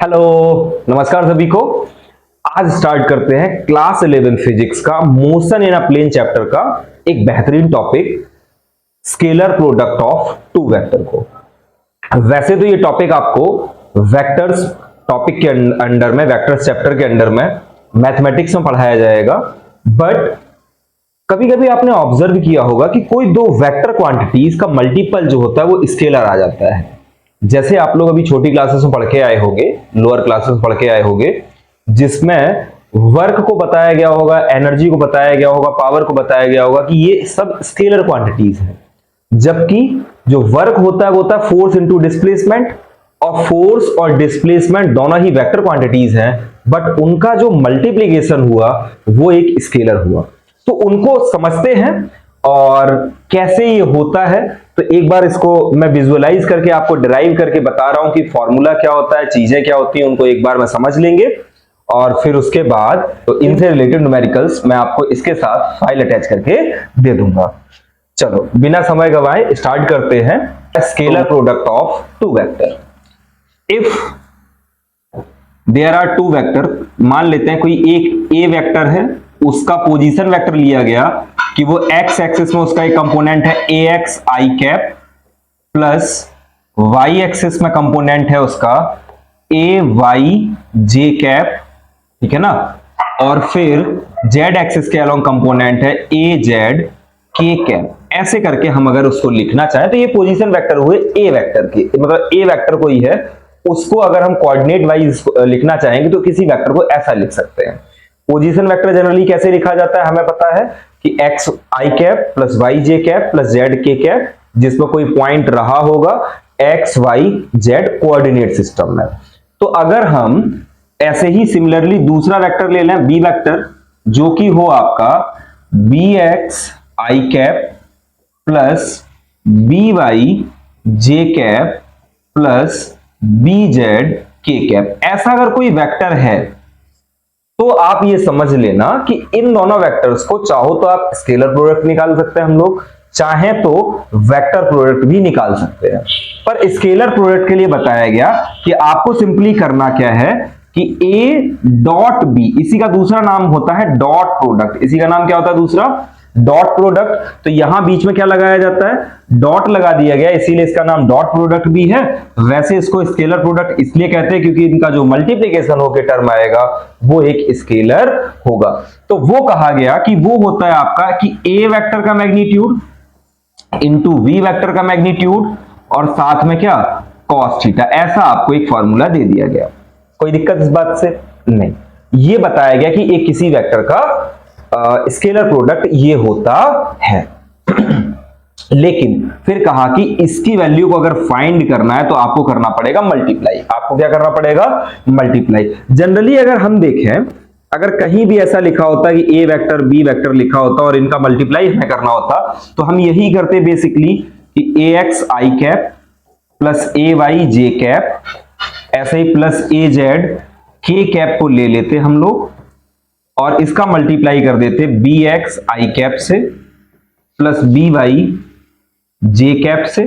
Hello, नमस्कार सभी को। आज स्टार्ट करते हैं क्लास 11 फिजिक्स का motion in a plane chapter का एक बेहतरीन topic, scalar product of two vector को। वैसे तो ये टॉपिक आपको वेक्टर्स टॉपिक के अंडर में, वेक्टर्स चैप्टर के अंडर में मैथमेटिक्स में पढ़ाया जाएगा, बट कभी कभी आपने ऑब्जर्व किया होगा कि कोई दो वेक्टर क्वांटिटीज का मल्टीपल जो होता है वो स्केलर आ जाता है। जैसे आप लोग अभी छोटी क्लासेस में पढ़ के आए होंगे, लोअर क्लासेस में पढ़ के आए होंगे, जिसमें वर्क को बताया गया होगा, एनर्जी को बताया गया होगा, पावर को बताया गया होगा कि ये सब स्केलर क्वांटिटीज हैं। जबकि जो वर्क होता है वो होता है फोर्स इनटू डिस्प्लेसमेंट, और फोर्स और डिस्प्लेसमेंट दोनों ही वेक्टर क्वांटिटीज हैं, बट उनका जो मल्टीप्लीकेशन हुआ वो एक स्केलर हुआ। तो उनको समझते हैं और कैसे ये होता है। तो एक बार इसको मैं विजुअलाइज करके आपको डिराइव करके बता रहा हूं कि फॉर्मूला क्या होता है, चीजें क्या होती हैं, उनको एक बार मैं समझ लेंगे और फिर उसके बाद तो इनसे रिलेटेड न्यूमेरिकल्स मैं आपको इसके साथ फाइल अटैच करके दे दूंगा। चलो बिना समय गवाए स्टार्ट करते हैं। Scalar product of two vector. If there are two vector, मान लेते हैं कोई एक ए वेक्टर है, उसका पोजीशन वेक्टर लिया गया कि वो एक्स एक्सिस में उसका एक कंपोनेंट है ए x i cap, plus Y axis में कंपोनेंट है उसका ए वाई जे कैप, ठीक है ना, और फिर जेड एक्सिस के अलोंग कंपोनेंट है ए जेड के कैप। ऐसे करके हम अगर उसको लिखना चाहें तो ये पोजीशन वेक्टर हुए ए वेक्टर के, मतलब ए वेक्टर कोई है, उसको अगर हम कोऑर्डिनेट वाइज लिखना चाहेंगे तो किसी वेक्टर को ऐसा लिख सकते हैं। पोजीशन वेक्टर जनरली कैसे लिखा जाता है, हमें पता है कि x i cap plus y j cap plus z k cap, जिसमें कोई पॉइंट रहा होगा x y z coordinate system में। तो अगर हम ऐसे ही सिमिलरली दूसरा वेक्टर ले लें बी वेक्टर, जो कि हो आपका B x i cap plus B y j cap plus B Z k cap, ऐसा अगर कोई वेक्टर है तो आप ये समझ लेना कि इन दोनों वेक्टर्स को चाहो तो आप स्केलर प्रोडक्ट निकाल सकते हैं, हम लोग चाहें तो वेक्टर प्रोडक्ट भी निकाल सकते हैं। पर स्केलर प्रोडक्ट के लिए बताया गया कि आपको सिंपली करना क्या है कि a डॉट बी, इसी का दूसरा नाम होता है डॉट प्रोडक्ट। इसी का नाम क्या होता है दूसरा? Dot product. तो यहां बीच में क्या लगाया जाता है? डॉट लगा दिया गया, इसीलिए इसका नाम डॉट प्रोडक्ट भी है। वैसे इसको स्केलर प्रोडक्ट इसलिए कहते हैं क्योंकि इनका जो मल्टीप्लीकेशन होकर टर्म आएगा वो एक स्केलर होगा। तो वो कहा गया कि वो होता है आपका कि a वेक्टर का मैग्नीट्यूड इंटू v वेक्टर का मैग्नीट्यूड और साथ में क्या cos थीटा, ऐसा आपको एक फॉर्मूला दे दिया गया। कोई दिक्कत इस बात से नहीं। ये बताया गया कि एक किसी वेक्टर का स्केलर प्रोडक्ट ये होता है। लेकिन फिर कहा कि इसकी वैल्यू को अगर फाइंड करना है तो आपको करना पड़ेगा मल्टीप्लाई। आपको क्या करना पड़ेगा? मल्टीप्लाई। जनरली अगर हम देखें, अगर कहीं भी ऐसा लिखा होता है कि ए वेक्टर बी वेक्टर लिखा होता और इनका मल्टीप्लाई हमें करना होता तो हम यही करते बेसिकली कि ए x i cap plus A Y j cap, ऐसे ही plus a z k cap को ले लेते हम लोग और इसका मल्टीप्लाई कर देते बी एक्स आई कैप से plus B y j cap से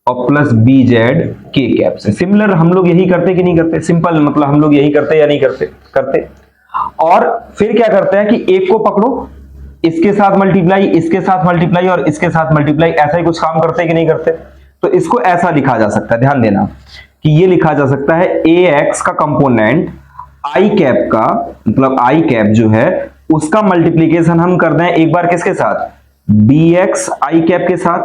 और plus B Z k cap से। सिमिलर हम लोग यही करते कि नहीं करते? सिंपल, मतलब हम लोग यही करते या नहीं करते? करते। और फिर क्या करते हैं कि एक को पकड़ो, इसके साथ मल्टीप्लाई, इसके साथ मल्टीप्लाई और इसके साथ मल्टीप्लाई, ऐसा ही कुछ काम करते कि नहीं करते? तो इसको ऐसा लिखा जा सकता है, ध्यान देना कि ये लिखा जा सकता है ए एक्स का कंपोनेंट आई कैप का, मतलब आई कैप जो है उसका मल्टीप्लीकेशन हम कर दें एक बार किसके साथ? बी एक्स आई कैप के साथ,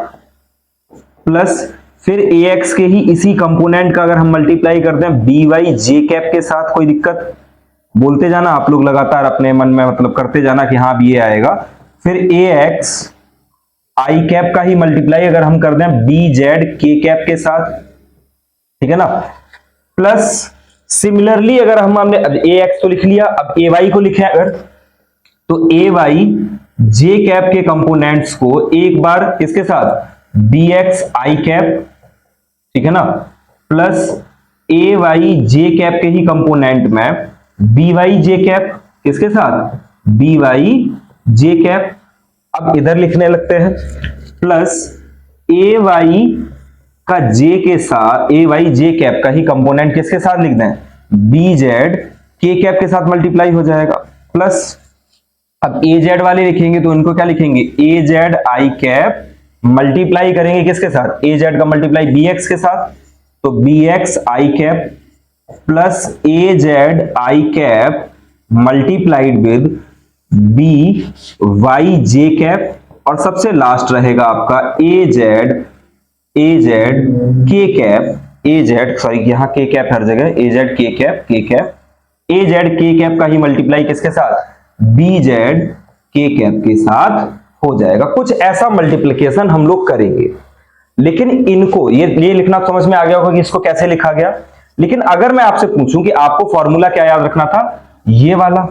प्लस फिर ए एक्स के ही इसी कंपोनेंट का अगर हम मल्टीप्लाई कर दें बी वाई जे कैप के साथ। कोई दिक्कत? बोलते जाना आप लोग लगातार अपने मन में, मतलब करते जाना कि हाँ भी ये आएगा। फिर ए एक्स आई कैप का ही मल्टीप्लाई अगर हम कर दें बी जेड के कैप के साथ, ठीक है ना, प्लस सिमिलरली अगर हमने ए एक्स तो लिख लिया, अब ए वाई को लिखे अगर, तो ए वाई जे कैप के कंपोनेंट्स को एक बार किसके साथ? बी एक्स आई कैप, ठीक है ना, प्लस ए वाई जे कैप के ही कंपोनेंट में बी वाई जे कैप, किसके साथ? B y j cap. अब इधर लिखने लगते हैं प्लस ए वाई का जे के साथ, ए वाई जे कैप का ही कंपोनेंट किसके साथ लिख दें? बी जेड के कैप के साथ मल्टीप्लाई हो जाएगा, प्लस अब ए जेड वाले लिखेंगे तो इनको क्या लिखेंगे, a z i cap multiply करेंगे किसके साथ, ए जेड का मल्टीप्लाई बी एक्स के साथ, तो b x i cap plus a z i cap multiplied with b y j cap, और सबसे लास्ट रहेगा आपका a z k cap, a z sorry यहां के कैप हर जगह, a z k cap a z k cap का ही multiply किसके साथ, बी जेड के कैप के साथ हो जाएगा। कुछ ऐसा मल्टीप्लिकेशन हम लोग करेंगे, लेकिन इनको ये लिखना समझ में आ गया होगा कि इसको कैसे लिखा गया। लेकिन अगर मैं आपसे पूछूं कि आपको फॉर्मूला क्या याद रखना था, ये वाला,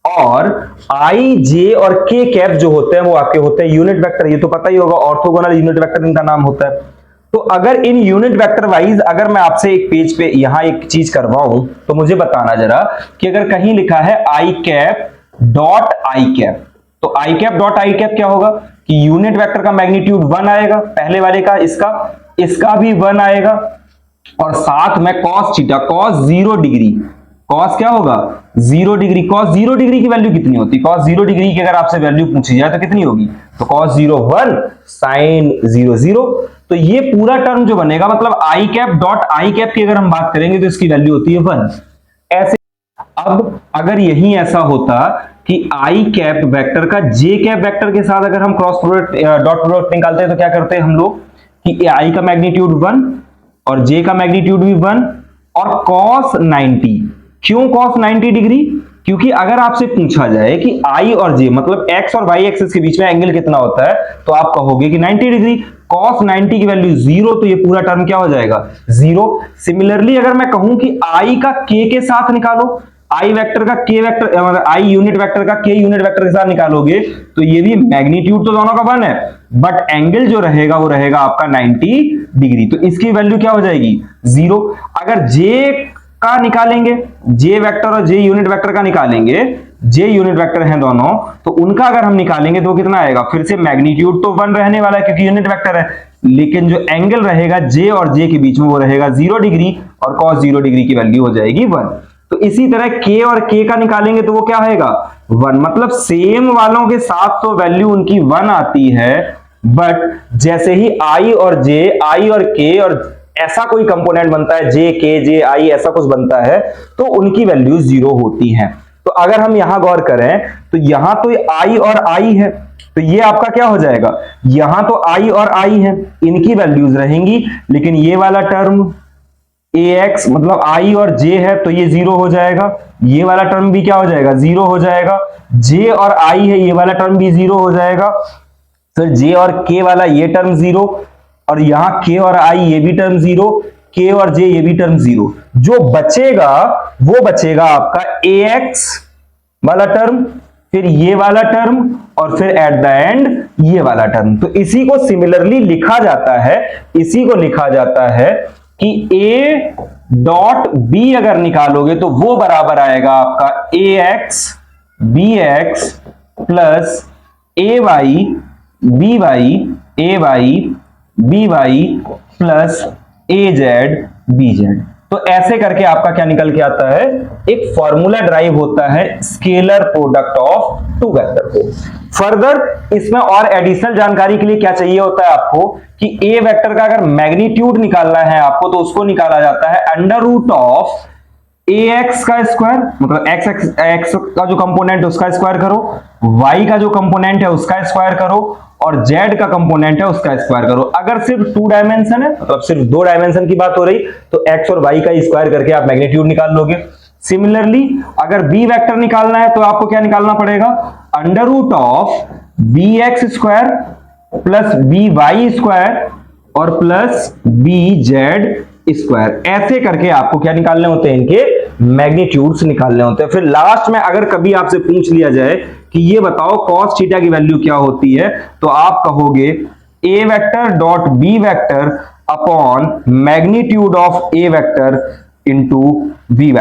और आई जे और के कैप जो होते हैं वो आपके होते हैं यूनिट वेक्टर, ये तो पता ही होगा, ऑर्थोगोनल यूनिट वेक्टर इनका नाम होता है। तो अगर इन यूनिट वेक्टर वाइज अगर मैं आपसे एक पेज पे यहां एक चीज करवाऊं तो मुझे बताना जरा कि अगर कहीं लिखा है आई कैप डॉट आई कैप, तो आई कैप डॉट आई कैप क्या होगा कि यूनिट वेक्टर का मैग्नीट्यूड 1 आएगा, पहले वाले का, इसका भी 1 आएगा, और साथ में cos theta, cos 0 degree, cos क्या होगा 0 डिग्री, कॉस 0 डिग्री की वैल्यू कितनी होती है, कॉस 0 डिग्री की अगर आपसे वैल्यू पूछी जाए तो कितनी होगी, तो कॉस 0 1 साइन 0 0। तो ये पूरा टर्म जो बनेगा मतलब आई कैप डॉट आई कैप की अगर हम बात करेंगे तो इसकी वैल्यू होती है 1 ऐसे। अब अगर यही ऐसा होता कि आई कैप वेक्टर का जे कैप वेक्टर के साथ अगर हम क्रॉस प्रोडक्ट डॉट प्रोडक्ट निकालते हैं तो क्या करते हैं हम लोग कि आई का मैग्नीट्यूड 1 और जे का मैग्नीट्यूड भी 1 और cos 90, क्यों cos 90 डिग्री, क्योंकि अगर आपसे पूछा जाए कि आई और जे मतलब एक्स और वाई एक्सिस के बीच में एंगल कितना होता है तो आप कहोगे कि 90 डिग्री, cos 90 की वैल्यू 0, तो ये पूरा टर्म क्या हो जाएगा 0। सिमिलरली अगर मैं कहूं कि आई का k के साथ निकालो, आई वेक्टर का k vector, I unit vector का k यूनिट वेक्टर के साथ निकालोगे तो ये भी मैग्नीट्यूड तो दोनों का 1 है बट एंगल जो रहेगा वो रहेगा आपका 90 डिग्री, तो इसकी वैल्यू क्या हो जाएगी 0। अगर j का निकालेंगे, j वेक्टर और j यूनिट वेक्टर का निकालेंगे, j यूनिट वेक्टर हैं दोनों, तो उनका अगर हम निकालेंगे तो कितना आएगा, फिर से मैग्नीट्यूड तो 1 रहने वाला है क्योंकि यूनिट वेक्टर है, लेकिन जो एंगल रहेगा j और j के बीच में वो रहेगा 0 डिग्री और cos 0 डिग्री की वैल्यू हो जाएगी 1। तो इसी तरह k और k का निकालेंगे तो वो क्या आएगा 1, मतलब सेम वालों के साथ तो वैल्यू उनकी 1 आती है, बट जैसे ही i और j, i और k और ऐसा कोई कंपोनेंट बनता है j k j i ऐसा कुछ बनता है तो उनकी वैल्यू 0 होती है। तो अगर हम यहां गौर करें तो यहां तो i और i है, तो ये आपका क्या हो जाएगा, यहां तो i और i है, इनकी वैल्यूज रहेंगी, लेकिन ये वाला टर्म ax मतलब i और j है तो ये 0 हो जाएगा, ये वाला टर्म भी क्या हो जाएगा 0 हो जाएगा, j और i है ये वाला टर्म भी 0 हो जाएगा, फिर j और k वाला ये टर्म 0, और यहां k और i ये भी टर्म 0, k और j ये भी टर्म 0, जो बचेगा वो बचेगा आपका ax वाला टर्म, फिर ये वाला टर्म, और फिर एट द एंड ये वाला टर्म। तो इसी को सिमिलरली लिखा जाता है, इसी को लिखा जाता है कि a डॉट b अगर निकालोगे तो वो बराबर आएगा आपका ax bx plus ay by plus az bz। तो ऐसे करके आपका क्या निकल के आता है, एक फॉर्मूला ड्राइव होता है scalar product of two vector को। फर्दर इसमें और एडिशनल जानकारी के लिए क्या चाहिए होता है आपको कि ए वेक्टर का अगर मैग्नीट्यूड निकालना है आपको तो उसको निकाला जाता है अंडर रूट ऑफ ax का स्क्वायर, मतलब x का जो कंपोनेंट है उसका स्क्वायर करो, y का जो कंपोनेंट है उसका स्क्वायर करो, और z का कंपोनेंट है उसका स्क्वायर करो। अगर सिर्फ 2 डायमेंशन है मतलब सिर्फ 2 डायमेंशन की बात हो रही तो x और y का स्क्वायर करके आप मैग्नीट्यूड निकाल लोगे। सिमिलरली अगर b वेक्टर निकालना है तो आपको क्या निकालना पड़ेगा, under root of bx square plus by square और प्लस bz स्क्वायर, ऐसे करके आपको क्या निकालने होते हैं, इनके मैग्नीट्यूड्स निकालने होते हैं। फिर लास्ट में अगर कभी आपसे पूछ लिया जाए कि ये बताओ cos थीटा की वैल्यू क्या होती है, तो आप कहोगे a vector dot b vector upon magnitude of a vector into v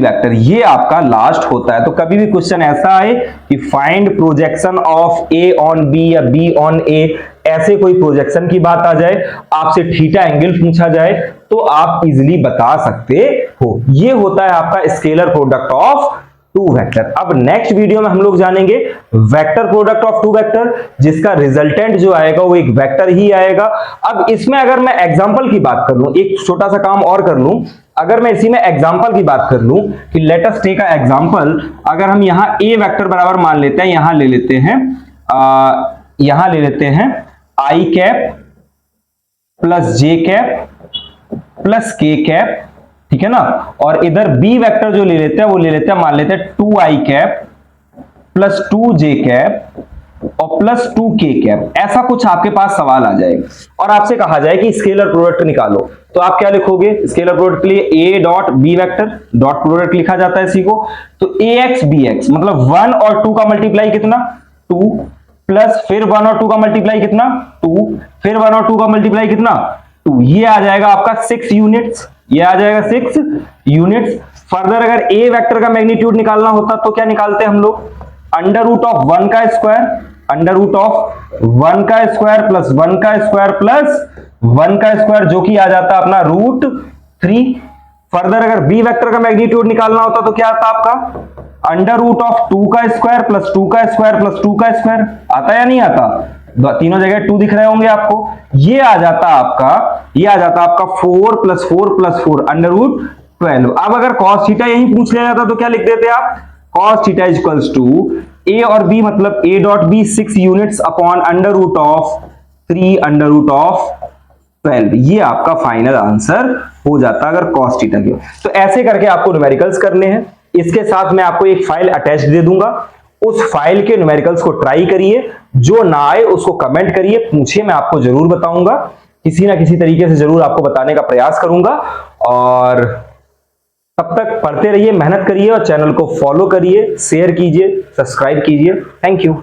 vector ये आपका लास्ट होता है। तो कभी भी क्वेश्चन ऐसा आए कि find projection of a on b या b ऑन a, ऐसे कोई प्रोजेक्शन की बात आ जाए, आपसे थीटा एंगल पूछा जाए, तो आप इजीली बता सकते हो। ये होता है आपका scalar product of two vector. अब नेक्स्ट वीडियो में हम लोग जानेंगे vector product of two vector, जिसका रिजल्टेंट जो आएगा वो एक वेक्टर ही आएगा। अब इसमें अगर मैं एग्जांपल की बात कर लूं, एक छोटा सा काम और कर लूं, अगर मैं इसी में एग्जांपल की बात कर लूं कि let us take a example, अगर हम यहां ए वेक्टर बराबर मान लेते हैं, यहां ले लेते हैं आई कैप प्लस जे कैप प्लस के कैप, ठीक है ना, और इधर बी वेक्टर जो ले लेते हैं वो ले लेते हैं, मान लेते हैं 2i cap plus 2j cap और प्लस 2k कैप। ऐसा कुछ आपके पास सवाल आ जाएगा और आपसे कहा जाए कि स्केलर प्रोडक्ट निकालो, तो आप क्या लिखोगे? स्केलर प्रोडक्ट के लिए a dot b vector dot product लिखा जाता है इसी को। तो ax bx मतलब 1 और 2 का मल्टीप्लाई कितना? 2 प्लस फिर 1 और 2 का मल्टीप्लाई कितना? 2 फिर 1 और 2 का मल्टीप्लाई कितना? 2। ये आ जाएगा आपका 6 यूनिट्स, ये आ जाएगा 6 यूनिट्स। फर्दर अगर a वेक्टर का मैग्नीट्यूड निकालना होता तो क्या निकालते हैं हम लोग? अंडर रूट ऑफ 1 का स्क्वायर, अंडर रूट ऑफ 1 का स्क्वायर प्लस 1 का स्क्वायर प्लस 1 का स्क्वायर, जो कि आ जाता है अपना रूट 3। फर्दर अगर b वेक्टर का मैग्नीट्यूड निकालना होता तो क्या आता आपका? अंडर रूट ऑफ 2 का स्क्वायर प्लस 2 का स्क्वायर प्लस 2 का स्क्वायर। आता या नहीं आता? तीनों जगह 2 दिख रहे होंगे आपको। ये आ जाता आपका 4 प्लस 4 प्लस 4 अंडर रूट 12। अब अगर cos थीटा यही पूछ लिया जाता तो क्या लिख देते आप? cos theta equals to a और b मतलब a dot b 6 units upon under root of 3 under root of 12। ये आपका फाइनल आंसर हो जाता अगर cos थीटा की। तो ऐसे करके आपको न्यूमेरिकल्स करने हैं। इसके साथ मैं आपको एक फाइल अटैच दे दूंगा, उस फाइल के न्यूमेरिकल्स को ट्राई करिए, जो ना आए उसको कमेंट करिए, पूछिए, मैं आपको जरूर बताऊंगा, किसी ना किसी तरीके से जरूर आपको बताने का प्रयास करूंगा। और तब तक पढ़ते रहिए, मेहनत करिए और चैनल को फॉलो करिए, शेयर कीजिए, सब्सक्राइब कीजिए। Thank you.